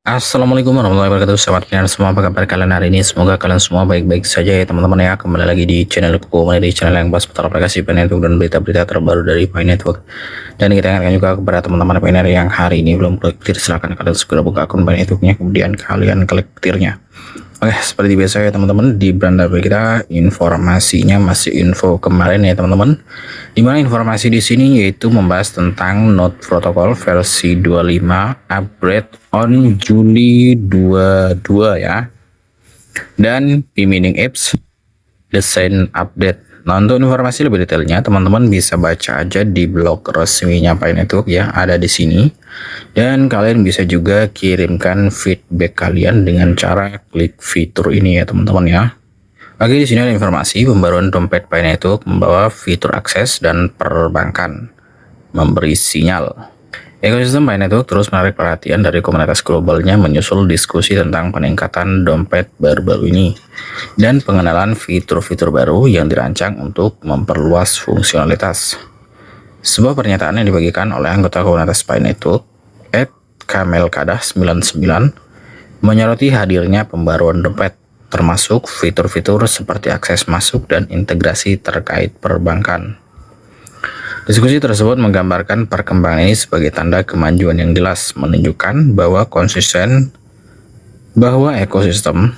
Assalamualaikum warahmatullahi wabarakatuh, sahabat pendengar semua, apa kabar kalian hari ini? Semoga kalian semua baik-baik saja ya teman-teman ya. Kembali lagi di channelku, di channel yang bahas seputar aplikasi Pi Network dan berita-berita terbaru dari Pi Network. Dan kita ingatkan juga kepada teman-teman Pi Network yang hari ini belum klik petir, silahkan kalian segera buka akun Pi Networknya, kemudian kalian klik petirnya. Oke, seperti biasa ya teman-teman, di beranda kita informasinya masih info kemarin ya teman-teman. Dimana informasi di sini yaitu membahas tentang Node Protocol versi 25 upgrade on Juli 22 ya. Dan P-Mining Apps desain update. Nah, untuk informasi lebih detailnya teman-teman bisa baca aja di blog resminya Pi Network ya, ada di sini. Dan kalian bisa juga kirimkan feedback kalian dengan cara klik fitur ini ya teman-teman ya. Oke, di sini ada informasi pembaruan dompet Pi Network membawa fitur akses dan perbankan, memberi sinyal. Ekosistem Pi Network terus menarik perhatian dari komunitas globalnya menyusul diskusi tentang peningkatan dompet baru-baru ini dan pengenalan fitur-fitur baru yang dirancang untuk memperluas fungsionalitas. Sebuah pernyataan yang dibagikan oleh anggota komunitas Pi Network, @kamelkadah99, menyoroti hadirnya pembaruan dompet, termasuk fitur-fitur seperti akses masuk dan integrasi terkait perbankan. Diskusi tersebut menggambarkan perkembangan ini sebagai tanda kemajuan yang jelas, menunjukkan bahwa ekosistem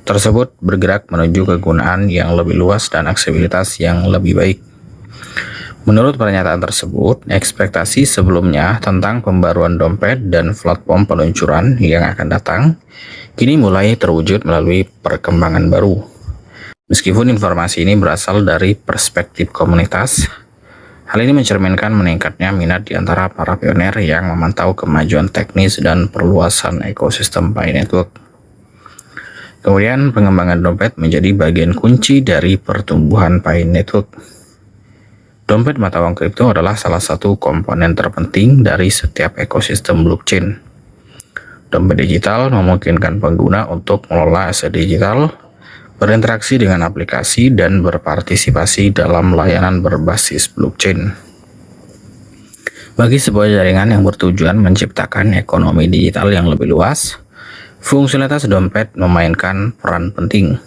tersebut bergerak menuju kegunaan yang lebih luas dan aksesibilitas yang lebih baik. Menurut pernyataan tersebut, ekspektasi sebelumnya tentang pembaruan dompet dan platform peluncuran yang akan datang kini mulai terwujud melalui perkembangan baru. Meskipun informasi ini berasal dari perspektif komunitas, hal ini mencerminkan meningkatnya minat di antara para pioner yang memantau kemajuan teknis dan perluasan ekosistem Pi Network. Kemudian, pengembangan dompet menjadi bagian kunci dari pertumbuhan Pi Network. Dompet mata uang kripto adalah salah satu komponen terpenting dari setiap ekosistem blockchain. Dompet digital memungkinkan pengguna untuk mengelola aset digital, berinteraksi dengan aplikasi, dan berpartisipasi dalam layanan berbasis blockchain. Bagi sebuah jaringan yang bertujuan menciptakan ekonomi digital yang lebih luas, fungsionalitas dompet memainkan peran penting.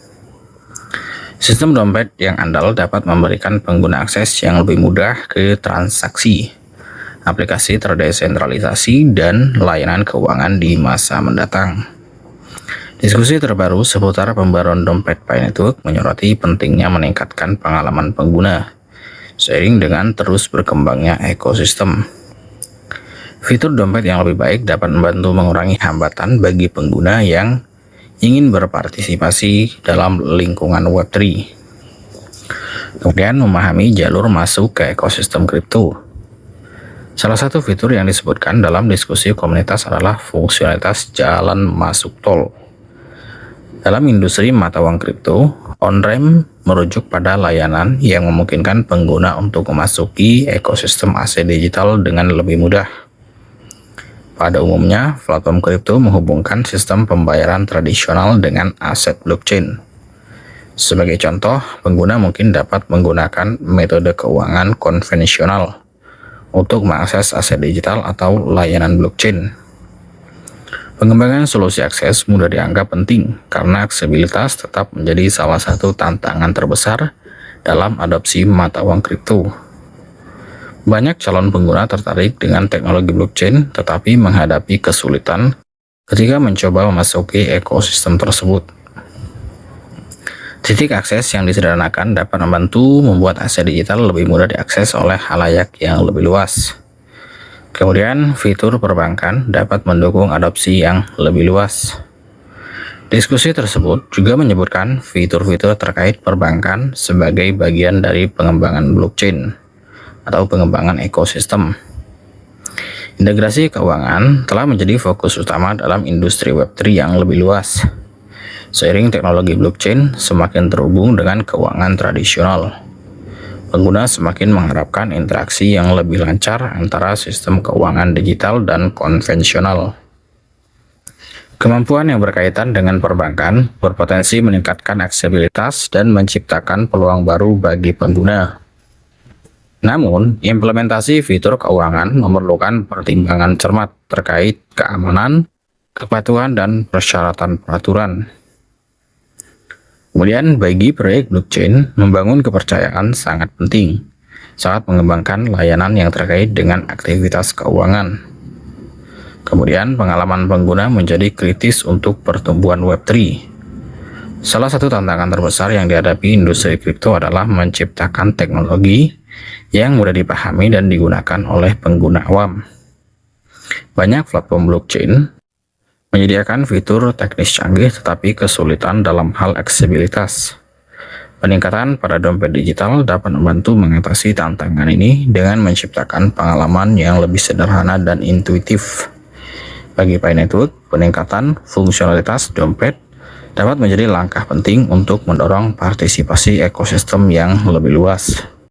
Sistem dompet yang andal dapat memberikan pengguna akses yang lebih mudah ke transaksi, aplikasi terdesentralisasi, dan layanan keuangan di masa mendatang. Diskusi terbaru seputar pembaruan dompet Pi Network menyoroti pentingnya meningkatkan pengalaman pengguna seiring dengan terus berkembangnya ekosistem. Fitur dompet yang lebih baik dapat membantu mengurangi hambatan bagi pengguna yang ingin berpartisipasi dalam lingkungan Web3. Kemudian, memahami jalur masuk ke ekosistem kripto. Salah satu fitur yang disebutkan dalam diskusi komunitas adalah fungsionalitas jalan masuk tol. Dalam industri mata uang kripto, on-ramp merujuk pada layanan yang memungkinkan pengguna untuk memasuki ekosistem aset digital dengan lebih mudah. Pada umumnya, platform kripto menghubungkan sistem pembayaran tradisional dengan aset blockchain. Sebagai contoh, pengguna mungkin dapat menggunakan metode keuangan konvensional untuk mengakses aset digital atau layanan blockchain. Pengembangan solusi akses mudah dianggap penting karena aksesibilitas tetap menjadi salah satu tantangan terbesar dalam adopsi mata uang kripto. Banyak calon pengguna tertarik dengan teknologi blockchain tetapi menghadapi kesulitan ketika mencoba memasuki ekosistem tersebut. Titik akses yang disederhanakan dapat membantu membuat aset digital lebih mudah diakses oleh khalayak yang lebih luas. Kemudian, fitur perbankan dapat mendukung adopsi yang lebih luas. Diskusi tersebut juga menyebutkan fitur-fitur terkait perbankan sebagai bagian dari pengembangan blockchain atau pengembangan ekosistem. Integrasi keuangan telah menjadi fokus utama dalam industri Web3 yang lebih luas. Seiring teknologi blockchain semakin terhubung dengan keuangan tradisional, pengguna semakin mengharapkan interaksi yang lebih lancar antara sistem keuangan digital dan konvensional. Kemampuan yang berkaitan dengan perbankan berpotensi meningkatkan aksesibilitas dan menciptakan peluang baru bagi pengguna. Namun, implementasi fitur keuangan memerlukan pertimbangan cermat terkait keamanan, kepatuhan dan persyaratan peraturan. Kemudian bagi proyek blockchain, membangun kepercayaan sangat penting saat mengembangkan layanan yang terkait dengan aktivitas keuangan. Kemudian pengalaman pengguna menjadi kritis untuk pertumbuhan Web3. Salah satu tantangan terbesar yang dihadapi industri kripto adalah menciptakan teknologi yang mudah dipahami dan digunakan oleh pengguna awam. Banyak platform blockchain menyediakan fitur teknis canggih tetapi kesulitan dalam hal aksesibilitas. Peningkatan pada dompet digital dapat membantu mengatasi tantangan ini dengan menciptakan pengalaman yang lebih sederhana dan intuitif. Bagi Pi Network, peningkatan fungsionalitas dompet dapat menjadi langkah penting untuk mendorong partisipasi ekosistem yang lebih luas.